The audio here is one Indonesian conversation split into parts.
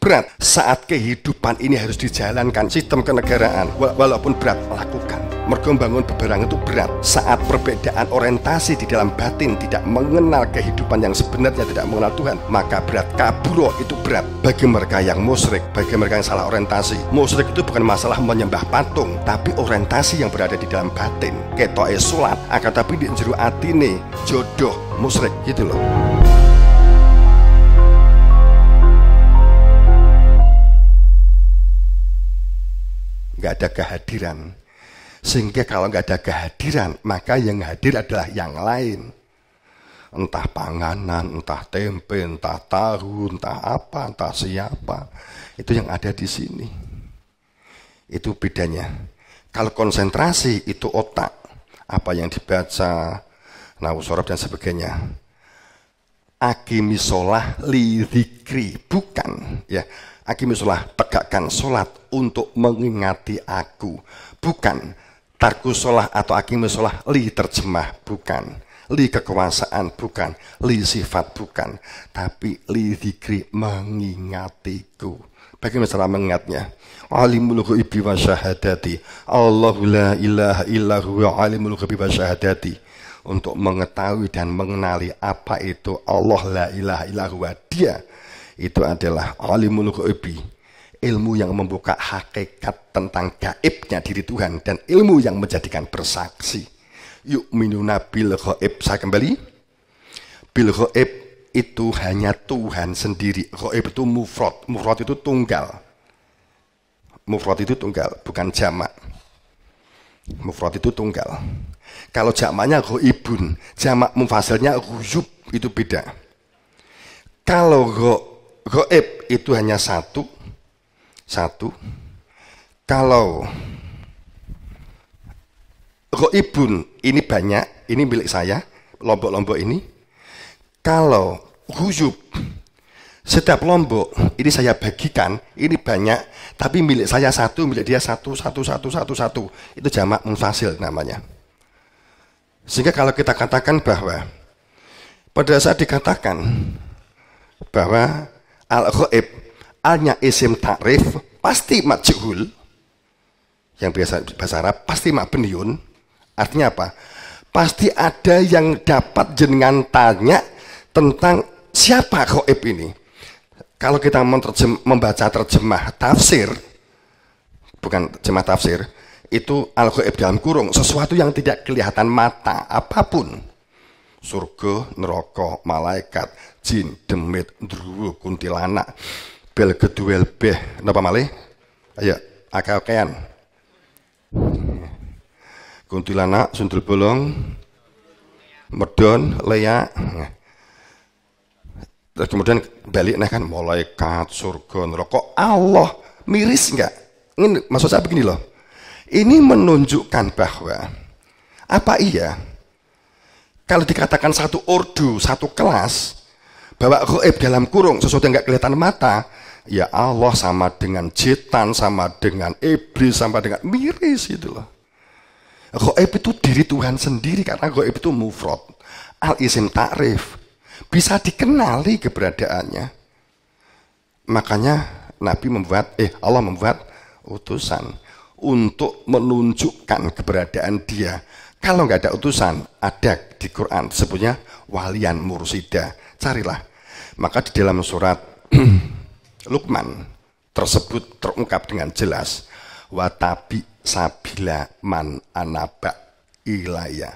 berat saat kehidupan ini harus dijalankan sistem kenegaraan, walaupun berat lakukan. Mergo bangun beberang itu berat saat perbedaan orientasi di dalam batin tidak mengenal kehidupan yang sebenarnya, tidak mengenal Tuhan, maka berat. Kaburo itu berat bagi mereka yang musyrik, bagi mereka yang salah orientasi. Musyrik itu bukan masalah menyembah patung, tapi orientasi yang berada di dalam batin. Ketoke salat akan tapi di jero atine jodoh musyrik gitu loh. Nggak ada kehadiran, sehingga kalau nggak ada kehadiran maka yang hadir adalah yang lain, entah panganan, entah tempe, entah tahu, entah apa, entah siapa, itu yang ada di sini. Itu bedanya. Kalau konsentrasi itu otak, apa yang dibaca, nahu sorob dan sebagainya. Akimisolah li dzikri, bukan ya. Akimisolah, tegakkan sholat untuk mengingati aku, bukan. Tarku sholah atau akimisolah li terjemah, bukan. Li kekuasaan, bukan. Li sifat, bukan. Tapi li dzikri, mengingatiku. Bagaimana cara mengingatnya? Alimul ghaibi wa syahadati, Allahu la ilaha illa huwa alimul ghaibi wa syahadati. Untuk mengetahui dan mengenali apa itu Allah la ilaha illa huwa, dia itu adalah alimul ghaibi, ilmu yang membuka hakikat tentang gaibnya diri Tuhan, dan ilmu yang menjadikan bersaksi. Yu'minuna bil ghaib. Saya kembali, bil ghaib itu hanya Tuhan sendiri. Ghaib itu mufrad, mufrad itu tunggal. Mufrad itu tunggal, bukan jamak. Mufrad itu tunggal. Kalau jamaknya ghaibun, jamak mufasilnya ghuyub, itu beda. Kalau ghaib itu hanya satu. Kalau ghaibun ini banyak, ini milik saya, lombok-lombok ini. Kalau ghuyub, setiap lombok ini saya bagikan, ini banyak, tapi milik saya satu, milik dia satu. Itu jamak munfasil namanya. Sehingga kalau kita katakan bahwa pada saat dikatakan bahwa al-ghaib hanya isim takrif, pasti majhul, yang biasa bahasa Arab pasti mabniun. Artinya apa? Pasti ada yang dapat jenengan tanya tentang siapa ghaib ini. Kalau kita membaca terjemah tafsir, bukan terjemah tafsir, itu al-ghaib dalam kurung sesuatu yang tidak kelihatan mata, apapun. Surga, neraka, malaikat, jin, demit, ndruwo, kuntilanak, bel geduel beh, napa malih? Ayo, akal-akalan. Kuntilanak, sundul bolong, medon, leak. Terus kemudian balik kan malaikat, surga, neraka, Allah, miris enggak? Ini maksud saya begini loh. Ini menunjukkan bahwa apa iya kalau dikatakan satu ordo, satu kelas, bahwa ghaib dalam kurung sesuatu yang enggak kelihatan mata, ya Allah sama dengan setan, sama dengan iblis, sama dengan miris itu loh. Ghaib itu diri Tuhan sendiri, karena ghaib itu mufrad, al-isim takrif, bisa dikenali keberadaannya. Makanya Allah membuat utusan untuk menunjukkan keberadaan dia. Kalau nggak ada utusan, ada di Quran disebutnya walian mursida. Carilah. Maka di dalam surat Luqman tersebut terungkap dengan jelas, watabi sabila man anaba ilaya.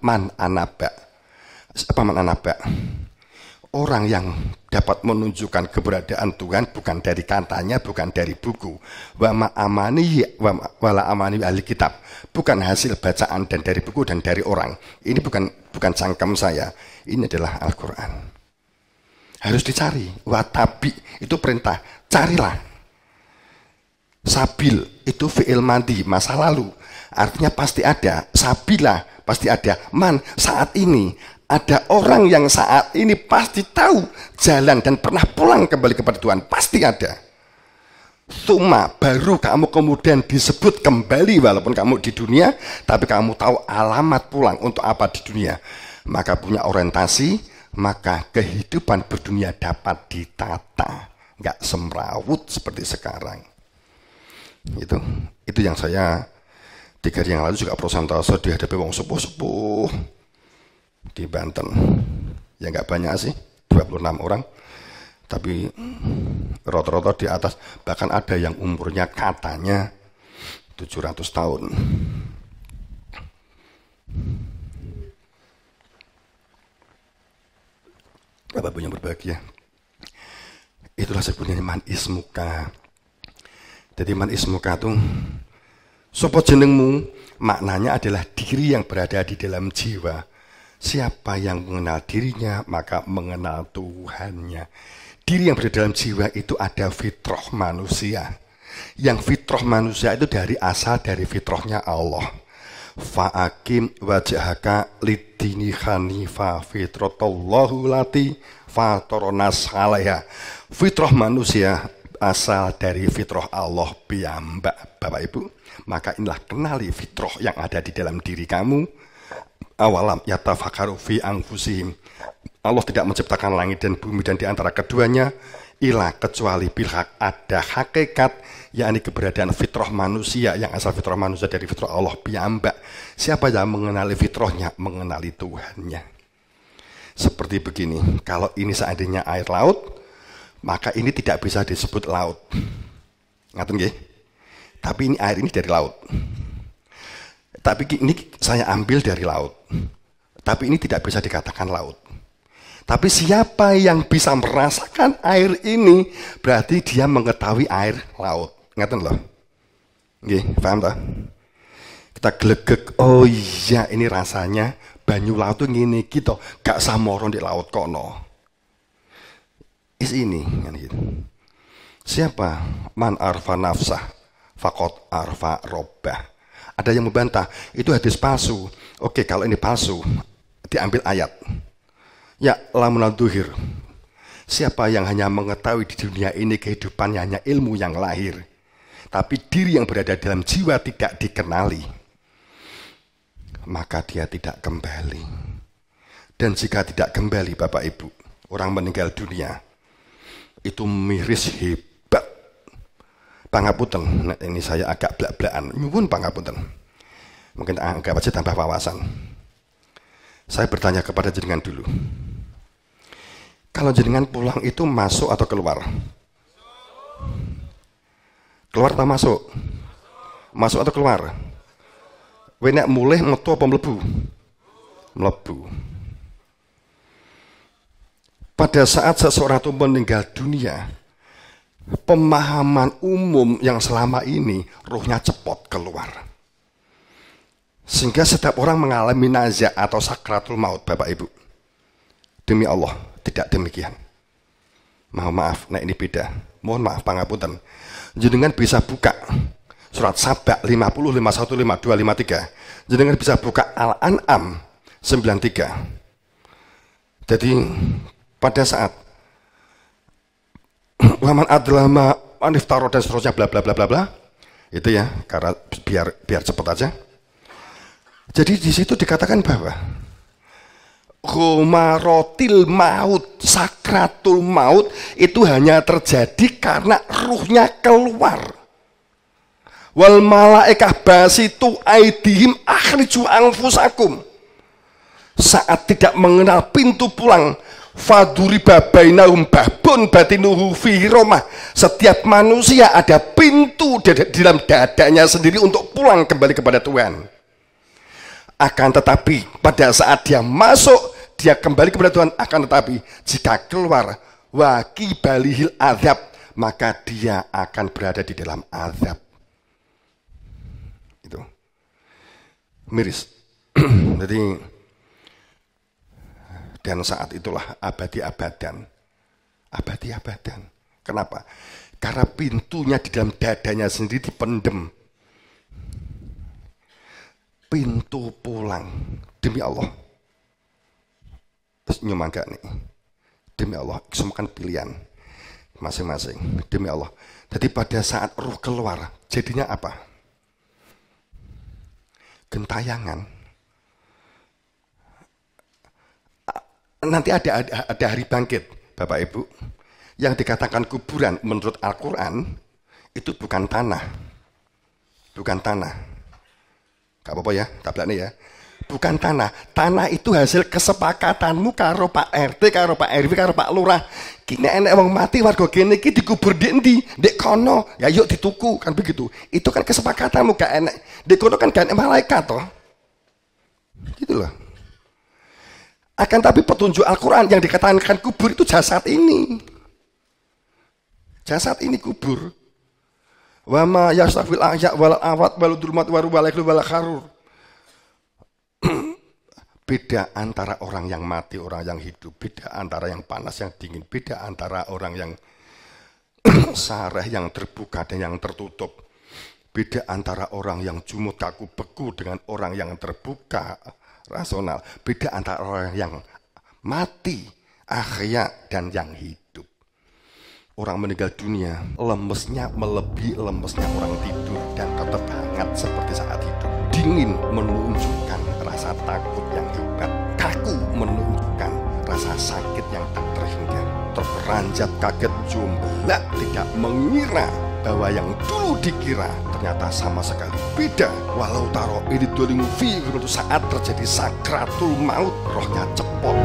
Man anaba. Apa man anaba? Orang yang dapat menunjukkan keberadaan Tuhan bukan dari katanya, bukan dari buku. Wala amani ahli kitab, bukan hasil bacaan dan dari buku dan dari orang. Ini bukan cangkem saya. Ini adalah Al-Quran. Harus dicari. Watabi itu perintah, carilah. Sabil itu fi'il madi, masa lalu. Artinya pasti ada. Sabila pasti ada. Man, saat ini ada orang yang saat ini pasti tahu jalan dan pernah pulang kembali kepada Tuhan. Pasti ada. Suma, baru kamu kemudian disebut kembali walaupun kamu di dunia, tapi kamu tahu alamat pulang untuk apa di dunia. Maka punya orientasi, maka kehidupan berdunia dapat ditata. nggak semrawut seperti sekarang. Itu yang saya 3 hari yang lalu juga prosentase dihadapi wong sepuh-sepuh di Banten. Ya nggak banyak sih, 26 orang. Tapi rata-rata di atas, bahkan ada yang umurnya katanya 700 tahun. Bapak yang berbahagia, itulah sebenarnya man ismuka. Jadi man ismuka itu sapa jenengmu, maknanya adalah diri yang berada di dalam jiwa. Siapa yang mengenal dirinya maka mengenal Tuhannya. Diri yang berada dalam jiwa itu ada fitrah manusia. Yang fitrah manusia itu asal dari fitrahnya Allah. Fa'akim wajhaka lidini hanifa fitratallahu lati fatoronas alaiha. Fitrah manusia asal dari fitrah Allah piyambak, Bapak Ibu. Maka inilah kenali fitrah yang ada di dalam diri kamu. Awalam yatafakaru fi anfusihim. Allah tidak menciptakan langit dan bumi dan di antara keduanya ilah kecuali bilhak, ada hakikat, yakni keberadaan fitrah manusia yang asal fitrah manusia dari fitrah Allah piyambak. Siapa yang mengenali fitrahnya, mengenali Tuhannya. Seperti begini, kalau ini seandainya air laut, maka ini tidak bisa disebut laut. Ngaten nggih? Tapi ini air ini dari laut. Tapi ini saya ambil dari laut. Tapi ini tidak bisa dikatakan laut. Tapi siapa yang bisa merasakan air ini, berarti dia mengetahui air laut. Ngaten loh. Nggih, paham tak? Kita gelegek, oh iya ini rasanya banyu laut tuh ngene gitu, gak samoro di laut kono. Ini kan gitu. Siapa man arfa nafsah faqad arfa robbah. Ada yang membantah, itu hadis palsu. Oke, kalau ini palsu, diambil ayat. Ya lamunal duhir. Siapa yang hanya mengetahui di dunia ini kehidupannya hanya ilmu yang lahir, tapi diri yang berada dalam jiwa tidak dikenali, maka dia tidak kembali. Dan jika tidak kembali, Bapak Ibu, orang meninggal dunia itu miris hebat. Pangapunten, ini saya agak blak-blakan. Nyuwun pangapunten. Mungkin anggap aja tambah wawasan. Saya bertanya kepada jenengan dulu. Kalau jenengan pulang itu masuk atau keluar? Keluar atau masuk? Masuk atau keluar? Wenek mulih metu apa mlebu? Mlebu. Pada saat seseorang itu meninggal dunia, pemahaman umum yang selama ini ruhnya cepot keluar. Sehingga setiap orang mengalami nazak atau sakratul maut, Bapak Ibu. Demi Allah, tidak demikian. Mohon maaf, nah ini beda. Mohon maaf, pangapunten. Jenengan bisa buka surat Sabak 50, 51, 52, 53. Jenengan bisa buka Al-An'am 93. Jadi pada saat waman adlama aniftaro dan seterusnya bla bla bla bla bla, itu ya, karena biar cepat aja. Jadi di situ dikatakan bahwa Humarotil maut, sakratul maut itu hanya terjadi karena ruhnya keluar. Wal malaikah basitu aidihim akhriju anfusakum. Saat tidak mengenal pintu pulang, faduriba bainahum babun batinuhu fi romah. Setiap manusia ada pintu di dalam dadanya sendiri untuk pulang kembali kepada Tuhan. Akan tetapi pada saat dia masuk, dia kembali kepada Tuhan. Akan tetapi jika keluar wakibalihil azab, maka dia akan berada di dalam azab. Itu miris. Jadi dan saat itulah abadi-abadan. Abadi-abadan. Kenapa? Karena pintunya di dalam dadanya sendiri dipendem. Pintu pulang, demi Allah. Terus nyumangga nih, demi Allah, semua kan pilihan masing-masing, demi Allah. Jadi pada saat ruh keluar, jadinya apa? Gentayangan. Nanti ada hari bangkit, Bapak Ibu. Yang dikatakan kuburan menurut Al-Quran itu bukan tanah. Bukan tanah. Gak apa-apa ya, tabrak nih ya. Bukan tanah. Tanah itu hasil kesepakatanmu karo Pak RT, karo Pak RW, karo Pak Lurah. Kini enek wong mati warga kene iki dikubur di endi? Dek kono. Ya yuk dituku, kan begitu. Itu kan kesepakatanmu, gak enek. Dek kono kan gak enek malaikat toh. Gitu loh. Akan tapi petunjuk Al-Quran yang dikatakan kubur itu jasad ini. Jasad ini kubur. Wa ma yastafil ahya wal awat wal durmat waru walaiklu wal kharur. Beda antara orang yang mati, orang yang hidup. Beda antara yang panas, yang dingin. Beda antara orang yang sareh, yang terbuka dan yang tertutup. Beda antara orang yang jumut kaku beku dengan orang yang terbuka rasional. Beda antara orang yang mati, ahya, dan yang hidup. Orang meninggal dunia, lemesnya melebihi lemesnya orang tidur dan tetap hangat seperti saat hidup. Dingin menunjukkan rasa takut yang hebat. Kaku menunjukkan rasa sakit yang tak terhingga. Terperanjat kaget jumlah tidak mengira bahwa yang dulu dikira ternyata sama sekali beda. Walau taruh ini doling fi saat terjadi sakratul maut, rohnya cepot.